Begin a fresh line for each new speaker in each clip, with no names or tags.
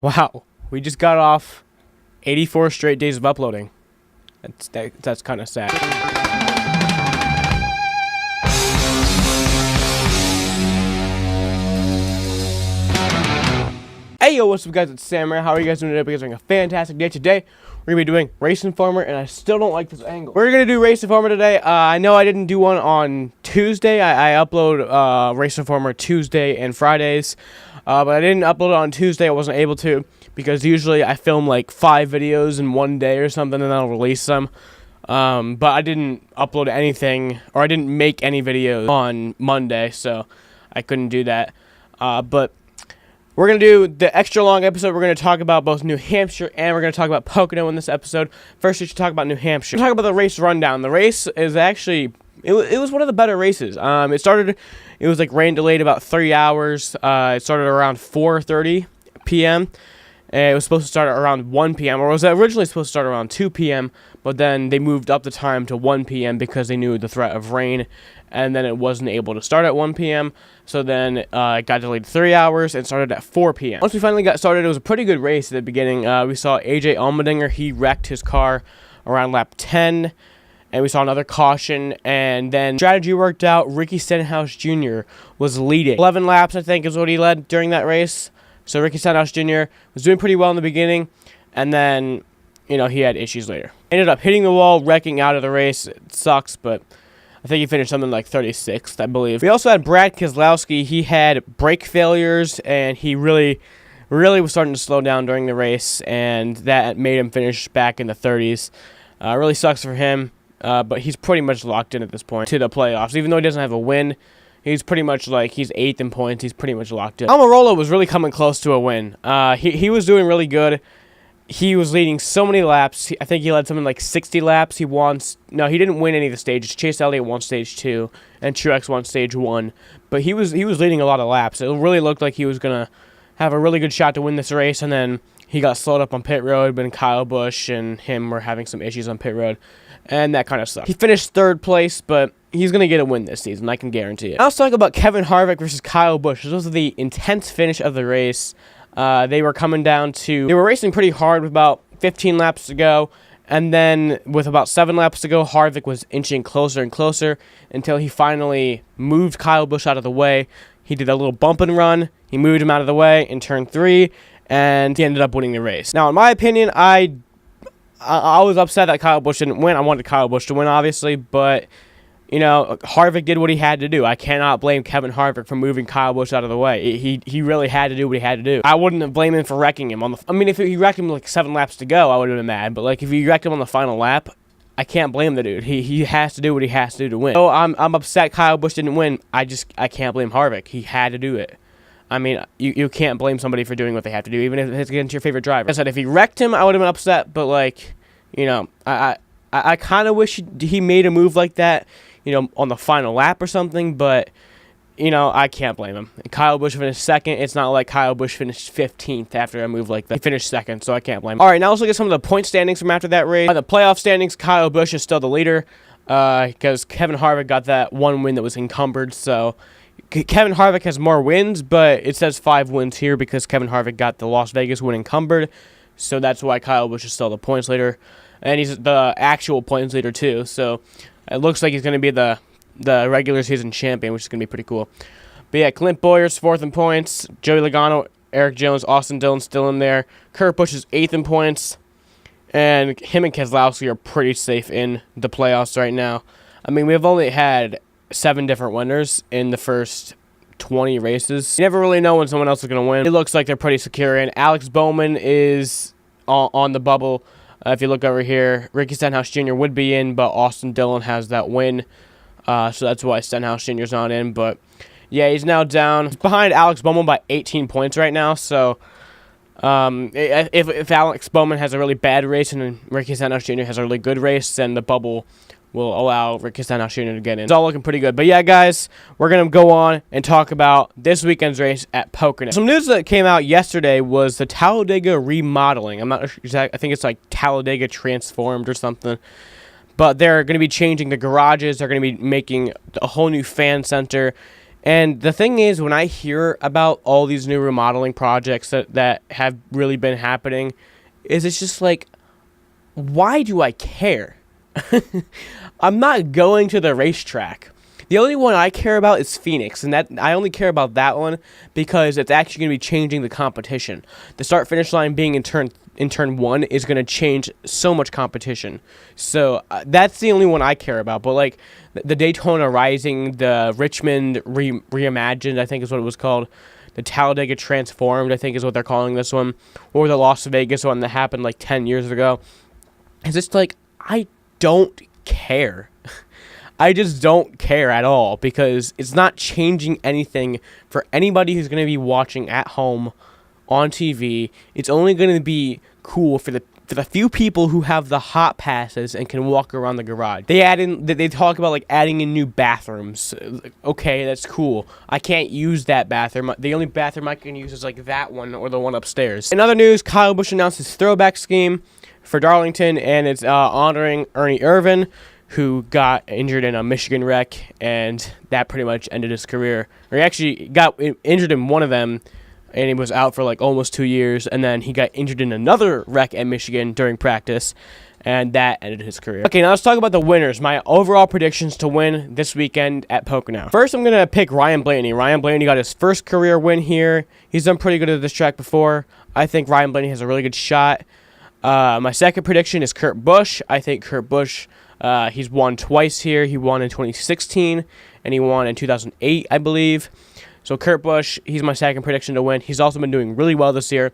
Wow, we just got off 84 straight days of uploading. That's kind of sad. Hey yo, what's up guys, it's Samurai. How are you guys doing today? You guys are having a fantastic day. Today, we're going to be doing RaceInformer, and I still don't like this angle. We're going to do RaceInformer today. I know I didn't do one on Tuesday. I upload RaceInformer Tuesday and Fridays, but I didn't upload it on Tuesday. I wasn't able to, because usually I film like 5 videos in one day or something, and then I'll release them. But I didn't upload anything, or I didn't make any videos on Monday, so I couldn't do that. But we're going to do the extra long episode. We're going to talk about both New Hampshire and we're going to talk about Pocono in this episode. First, we should talk about New Hampshire. We'll talk about the race rundown. The race is actually, it was one of the better races. It was like rain delayed about 3 hours. It started around 4:30 p.m. And it was supposed to start around 1 p.m. or it was originally supposed to start around 2 p.m. But then they moved up the time to 1 p.m. because they knew the threat of rain. And then it wasn't able to start at 1 p.m. So then it got delayed 3 hours and started at 4 p.m. Once we finally got started, it was a pretty good race at the beginning. We saw AJ Allmendinger. He wrecked his car around lap 10. And we saw another caution. And then strategy worked out. Ricky Stenhouse Jr. was leading. 11 laps, I think, is what he led during that race. So Ricky Stenhouse Jr. was doing pretty well in the beginning. And then, you know, he had issues later. Ended up hitting the wall, wrecking out of the race. It sucks, but I think he finished something like 36th, I believe. We also had Brad Keselowski. He had brake failures, and he really was starting to slow down during the race, and that made him finish back in the 30s. Really sucks for him, but he's pretty much locked in at this point to the playoffs. Even though he doesn't have a win, he's pretty much like, he's 8th in points. He's pretty much locked in. Almirola was really coming close to a win. He was doing really good. He was leading so many laps. I think he led something like 60 laps. He didn't win any of the stages. Chase Elliott won stage 2, and Truex won stage 1. But he was leading a lot of laps. It really looked like he was gonna have a really good shot to win this race, and then he got slowed up on pit road. But Kyle Busch and him were having some issues on pit road, and that kind of sucked. He finished 3rd place, but he's gonna get a win this season. I can guarantee it. Now let's talk about Kevin Harvick versus Kyle Busch. This was the intense finish of the race. They were racing pretty hard with about 15 laps to go, and then with about 7 laps to go, Harvick was inching closer and closer until he finally moved Kyle Busch out of the way. He did a little bump and run. He moved him out of the way in turn 3, and he ended up winning the race. Now, in my opinion, I was upset that Kyle Busch didn't win. I wanted Kyle Busch to win, obviously, but you know, Harvick did what he had to do. I cannot blame Kevin Harvick for moving Kyle Busch out of the way. He really had to do what he had to do. I wouldn't have blamed him for wrecking him. If he wrecked him like 7 laps to go, I would have been mad. But like if he wrecked him on the final lap, I can't blame the dude. He has to do what he has to do to win. So I'm upset Kyle Busch didn't win. I can't blame Harvick. He had to do it. I mean, you can't blame somebody for doing what they have to do, even if it's against your favorite driver. Like I said, if he wrecked him, I would have been upset. But like, you know, I kind of wish he made a move like that, you know, on the final lap or something, but, you know, I can't blame him. Kyle Busch finished 2nd. It's not like Kyle Busch finished 15th after a move like that. He finished 2nd, so I can't blame him. All right, now let's look at some of the point standings from after that race. The playoff standings, Kyle Busch is still the leader because Kevin Harvick got that 1 win that was encumbered, so Kevin Harvick has more wins, but it says 5 wins here because Kevin Harvick got the Las Vegas win encumbered, so that's why Kyle Busch is still the points leader, and he's the actual points leader too, so it looks like he's going to be the regular season champion, which is going to be pretty cool. But yeah, Clint Bowyer's 4th in points. Joey Logano, Eric Jones, Austin Dillon still in there. Kurt Busch is 8th in points. And him and Keselowski are pretty safe in the playoffs right now. I mean, we've only had 7 different winners in the first 20 races. You never really know when someone else is going to win. It looks like they're pretty secure in. Alex Bowman is on the bubble. If you look over here, Ricky Stenhouse Jr. would be in, but Austin Dillon has that win. So that's why Stenhouse Jr. is not in. But, yeah, he's now down. He's behind Alex Bowman by 18 points right now. So, if Alex Bowman has a really bad race and Ricky Stenhouse Jr. has a really good race, then the bubble will allow Ricky Stenhouse Jr. to get in. It's all looking pretty good. But, yeah, guys, we're going to go on and talk about this weekend's race at Pocono. Some news that came out yesterday was the Talladega remodeling. I'm not sure exactly. I think it's like Talladega Transformed or something. But they're going to be changing the garages. They're going to be making a whole new fan center. And the thing is, when I hear about all these new remodeling projects that have really been happening, is it's just like, why do I care? I'm not going to the racetrack. The only one I care about is Phoenix, and that I only care about that one because it's actually going to be changing the competition. The start-finish line being in turn 1 is going to change so much competition. So that's the only one I care about. But like the Daytona Rising, the Richmond Reimagined, I think is what it was called. The Talladega Transformed, I think is what they're calling this one, or the Las Vegas one that happened like 10 years ago. It's just like, I don't care. I just don't care at all because it's not changing anything for anybody who's going to be watching at home on TV. It's only going to be cool for the few people who have the hot passes and can walk around the garage. They talk about like adding in new bathrooms. Okay, that's cool. I can't use that bathroom. The only bathroom I can use is like that one or the one upstairs. In other news, Kyle Busch announced his throwback scheme for Darlington, and it's honoring Ernie Irvan, who got injured in a Michigan wreck, and that pretty much ended his career. Or he actually got injured in one of them, and he was out for like almost 2 years, and then he got injured in another wreck at Michigan during practice, and that ended his career. Okay, now let's talk about the winners. My overall predictions to win this weekend at Pocono. First, I'm going to pick Ryan Blaney. Ryan Blaney got his first career win here. He's done pretty good at this track before. I think Ryan Blaney has a really good shot. My second prediction is Kurt Busch. I think Kurt Busch, he's won twice here. He won in 2016, and he won in 2008, I believe. So Kurt Busch, he's my second prediction to win. He's also been doing really well this year.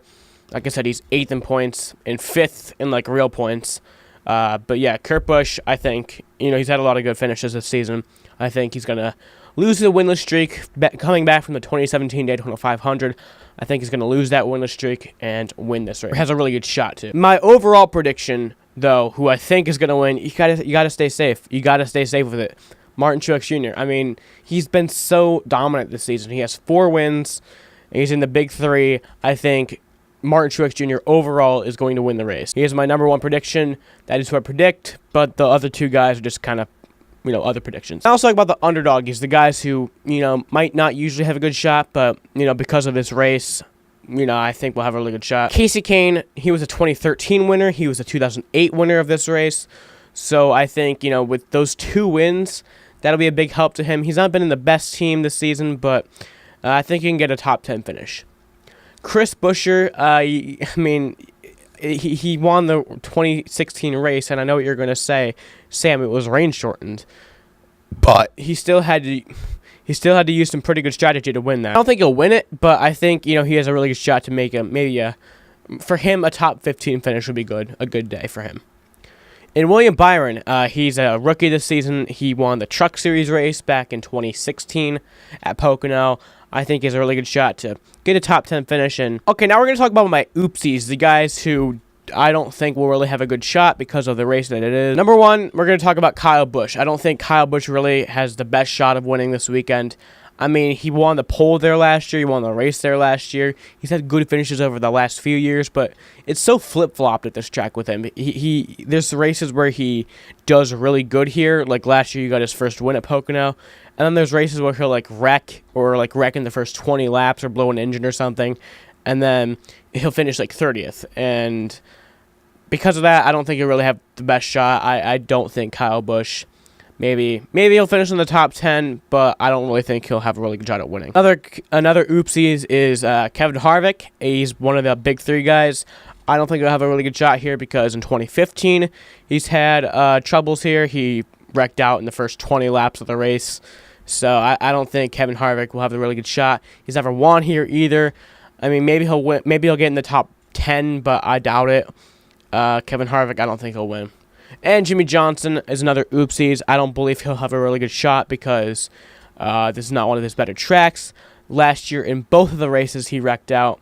Like I said, he's 8th in points and 5th in like real points. But yeah, Kurt Busch, I think, he's had a lot of good finishes this season. I think he's going to lose the winless streak coming back from the 2017 Daytona 500. I think he's going to lose that winless streak and win this race. Has a really good shot to. My overall prediction, though, who I think is going to win, you gotta stay safe. You got to stay safe with it. Martin Truex Jr. I mean, he's been so dominant this season. He has 4 wins. He's in the big 3. I think Martin Truex Jr. overall is going to win the race. He is my number 1 prediction. That is who I predict, but the other 2 guys are just kind of, other predictions. I also talk about the underdogs, the guys who, might not usually have a good shot, but, because of this race, I think we'll have a really good shot. Casey Kane, he was a 2013 winner. He was a 2008 winner of this race. So I think, with those 2 wins, that'll be a big help to him. He's not been in the best team this season, but I think he can get a top 10 finish. Chris Buescher, he won the 2016 race, and I know what you're going to say, Sam, it was rain shortened, but he still had to use some pretty good strategy to win that. I don't think he'll win it, but I think he has a really good shot to make for him a top 15 finish would be good, a good day for him. And William Byron, he's a rookie this season. He won the Truck Series race back in 2016 at Pocono. I think he has a really good shot to get a top 10 finish. And okay, now we're going to talk about my oopsies, the guys who I don't think will really have a good shot because of the race that it is. Number 1, we're going to talk about Kyle Busch. I don't think Kyle Busch really has the best shot of winning this weekend. I mean, he won the pole there last year. He won the race there last year. He's had good finishes over the last few years, but it's so flip-flopped at this track with him. There's races where he does really good here. Like last year, he got his first win at Pocono. And then there's races where he'll wreck in the first 20 laps or blow an engine or something. And then he'll finish 30th. And because of that, I don't think he'll really have the best shot. I don't think Kyle Busch. Maybe he'll finish in the top 10, but I don't really think he'll have a really good shot at winning. Another oopsies is Kevin Harvick. He's one of the big 3 guys. I don't think he'll have a really good shot here because in 2015, he's had troubles here. He wrecked out in the first 20 laps of the race. So I don't think Kevin Harvick will have a really good shot. He's never won here either. I mean, maybe he'll win. Maybe he'll get in the top 10, but I doubt it. Kevin Harvick, I don't think he'll win. And Jimmy Johnson is another oopsies. I don't believe he'll have a really good shot because this is not one of his better tracks. Last year, in both of the races, he wrecked out.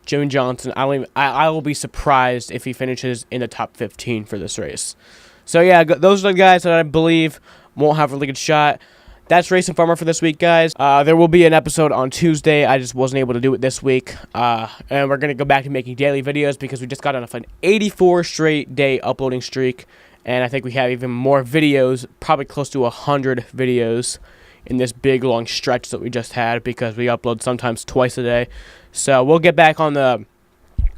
Jimmy Johnson, I will be surprised if he finishes in the top 15 for this race. So, yeah, those are the guys that I believe won't have a really good shot. That's RaceInformer for this week, guys. There will be an episode on Tuesday. I just wasn't able to do it this week. And we're going to go back to making daily videos because we just got off an 84 straight day uploading streak. And I think we have even more videos, probably close to 100 videos in this big long stretch that we just had, because we upload sometimes twice a day. So we'll get back on the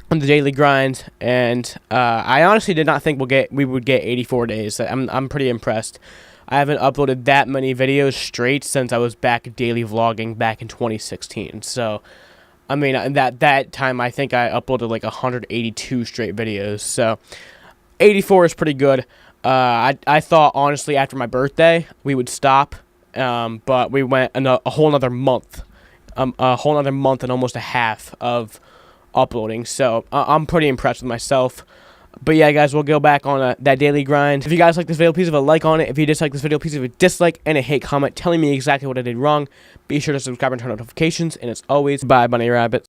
daily grind, and I honestly did not think we would get 84 days. I'm pretty impressed. I haven't uploaded that many videos straight since I was back daily vlogging back in 2016. So, I mean, that time I think I uploaded like 182 straight videos. So, 84 is pretty good. I thought, honestly, after my birthday, we would stop, but we went a whole nother month. A whole nother month and almost a half of uploading. So, I'm pretty impressed with myself. But yeah, guys, we'll go back on that daily grind. If you guys like this video, please leave a like on it. If you dislike this video, please leave a dislike and a hate comment telling me exactly what I did wrong. Be sure to subscribe and turn on notifications. And as always, bye, bunny rabbits.